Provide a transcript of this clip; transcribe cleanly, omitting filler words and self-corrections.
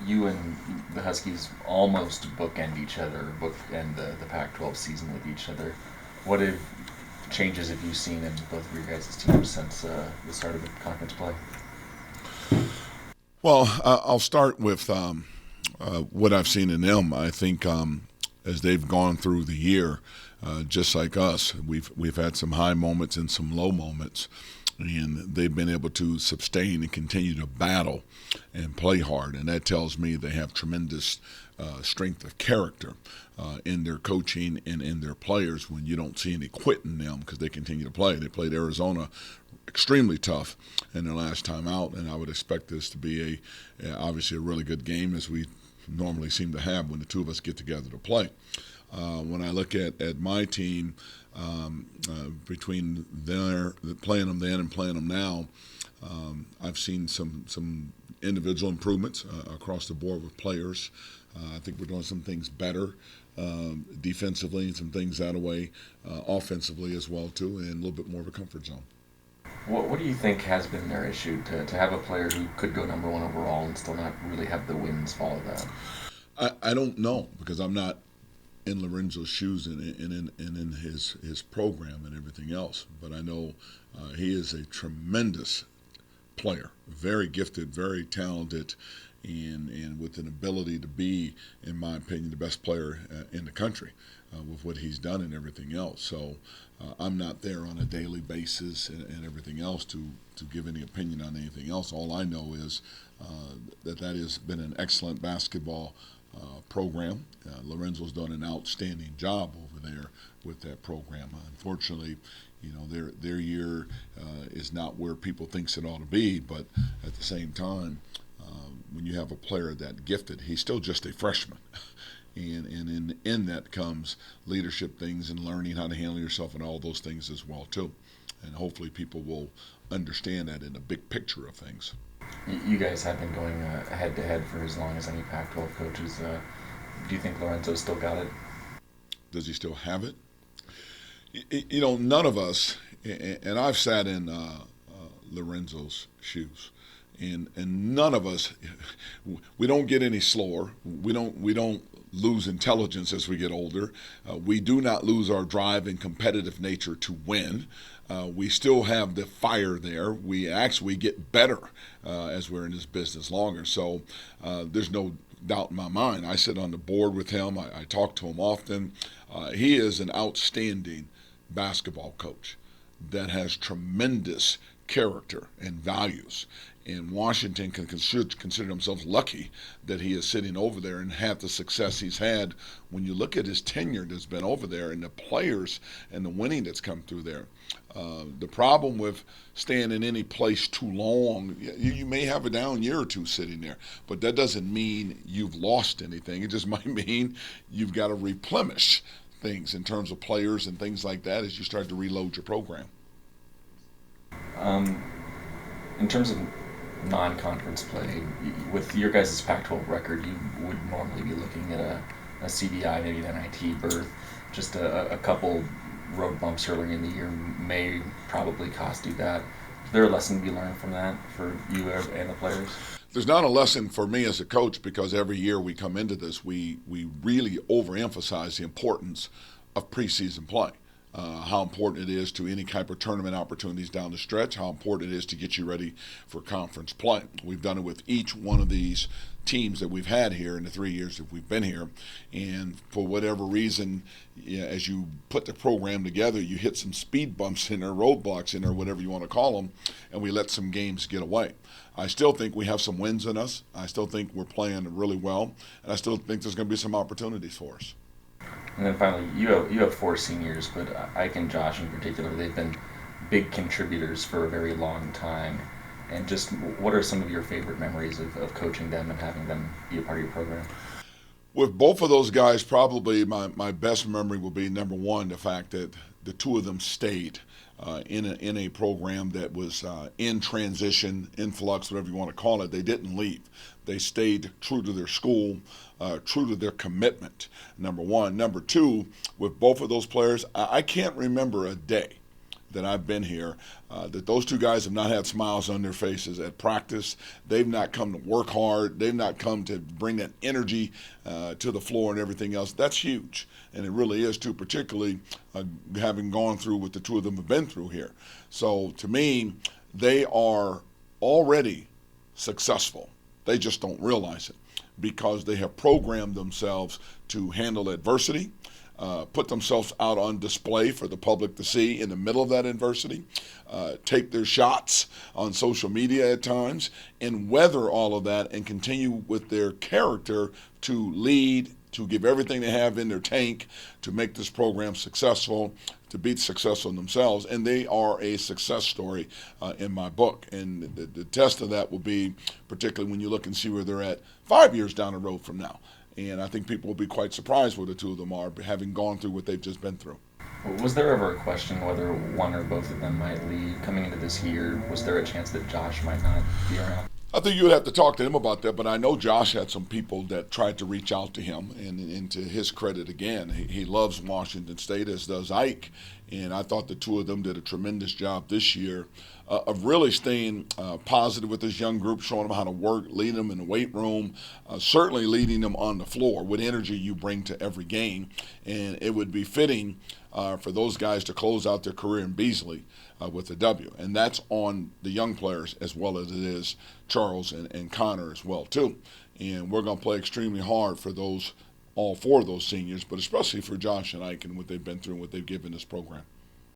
you and the Huskies almost bookend each other, bookend the Pac-12 season with each other. What changes have you seen in both of your guys' teams since the start of the conference play? Well, I'll start with what I've seen in them. I think as they've gone through the year, just like us, we've had some high moments and some low moments, and they've been able to sustain and continue to battle and play hard, and that tells me they have tremendous strength of character in their coaching and in their players. When you don't see any quit in them because they continue to play. They played Arizona extremely tough in their last time out, and I would expect this to be obviously a really good game, as we normally seem to have when the two of us get together to play. When I look at my team, between playing them then and playing them now, I've seen some individual improvements across the board with players. I think we're doing some things better defensively and some things that way, offensively as well too, and a little bit more of a comfort zone. What do you think has been their issue to have a player who could go number one overall and still not really have the wins follow that? I don't know, because I'm not in Lorenzo's shoes and in his program and everything else. But I know he is a tremendous player, very gifted, very talented, and with an ability to be, in my opinion, the best player in the country with what he's done and everything else. So I'm not there on a daily basis and everything else to give any opinion on anything else. All I know is that has been an excellent basketball program. Lorenzo's done an outstanding job over there with that program. Unfortunately, their year is not where people thinks it ought to be, but at the same time, when you have a player that gifted, he's still just a freshman. And in that comes leadership things and learning how to handle yourself and all those things as well too. And hopefully people will understand that in the big picture of things. You guys have been going head to head for as long as any Pac-12 coaches. Do you think Lorenzo still got it? Does he still have it? None of us, and I've sat in Lorenzo's shoes, and none of us, we don't get any slower. We don't lose intelligence as we get older. We do not lose our drive and competitive nature to win. We still have the fire there. We actually get better as we're in this business longer. So there's no doubt in my mind. I sit on the board with him. I talk to him often. He is an outstanding basketball coach that has tremendous character and values. And Washington should consider himself lucky that he is sitting over there and had the success he's had. When you look at his tenure that's been over there and the players and the winning that's come through there, the problem with staying in any place too long, you may have a down year or two sitting there, but that doesn't mean you've lost anything. It just might mean you've got to replenish things in terms of players and things like that as you start to reload your program. Um, in terms of non-conference play, with your guys' Pac-12 record, you would normally be looking at a CDI, maybe an NIT berth. Just a couple road bumps early in the year may probably cost you that. Is there a lesson to be learned from that for you and the players? There's not a lesson for me as a coach, because every year we come into this, we really overemphasize the importance of preseason play. How important it is to any type of tournament opportunities down the stretch, how important it is to get you ready for conference play. We've done it with each one of these teams that we've had here in the 3 years that we've been here. And for whatever reason, as you put the program together, you hit some speed bumps in there, roadblocks in there, whatever you want to call them, and we let some games get away. I still think we have some wins in us. I still think we're playing really well, and I still think there's going to be some opportunities for us. And then finally, you have four seniors, but Ike and Josh in particular, they've been big contributors for a very long time. And just what are some of your favorite memories of coaching them and having them be a part of your program? With both of those guys, probably my best memory will be, number one, the fact that the two of them stayed in a program that was in transition, influx, whatever you want to call it. They didn't leave. They stayed true to their school, true to their commitment, number one. Number two, with both of those players, I can't remember a day that I've been here, that those two guys have not had smiles on their faces at practice. They've not come to work hard. They've not come to bring that energy to the floor and everything else. That's huge, and it really is too, particularly having gone through what the two of them have been through here. So to me, they are already successful. They just don't realize it because they have programmed themselves to handle adversity, put themselves out on display for the public to see in the middle of that adversity, take their shots on social media at times, and weather all of that and continue with their character to lead, to give everything they have in their tank to make this program successful, to be successful in themselves. And they are a success story in my book. And the test of that will be particularly when you look and see where they're at 5 years down the road from now. And I think people will be quite surprised where the two of them are, having gone through what they've just been through. Was there ever a question whether one or both of them might leave coming into this year? Was there a chance that Josh might not be around? I think you would have to talk to him about that, but I know Josh had some people that tried to reach out to him, and to his credit again, he loves Washington State, as does Ike, and I thought the two of them did a tremendous job this year of really staying positive with this young group, showing them how to work, leading them in the weight room, certainly leading them on the floor with energy you bring to every game, and it would be fitting for those guys to close out their career in Beasley with a W. And that's on the young players as well as it is Charles and Connor as well, too. And we're going to play extremely hard for those, all four of those seniors, but especially for Josh and Ike and what they've been through and what they've given this program.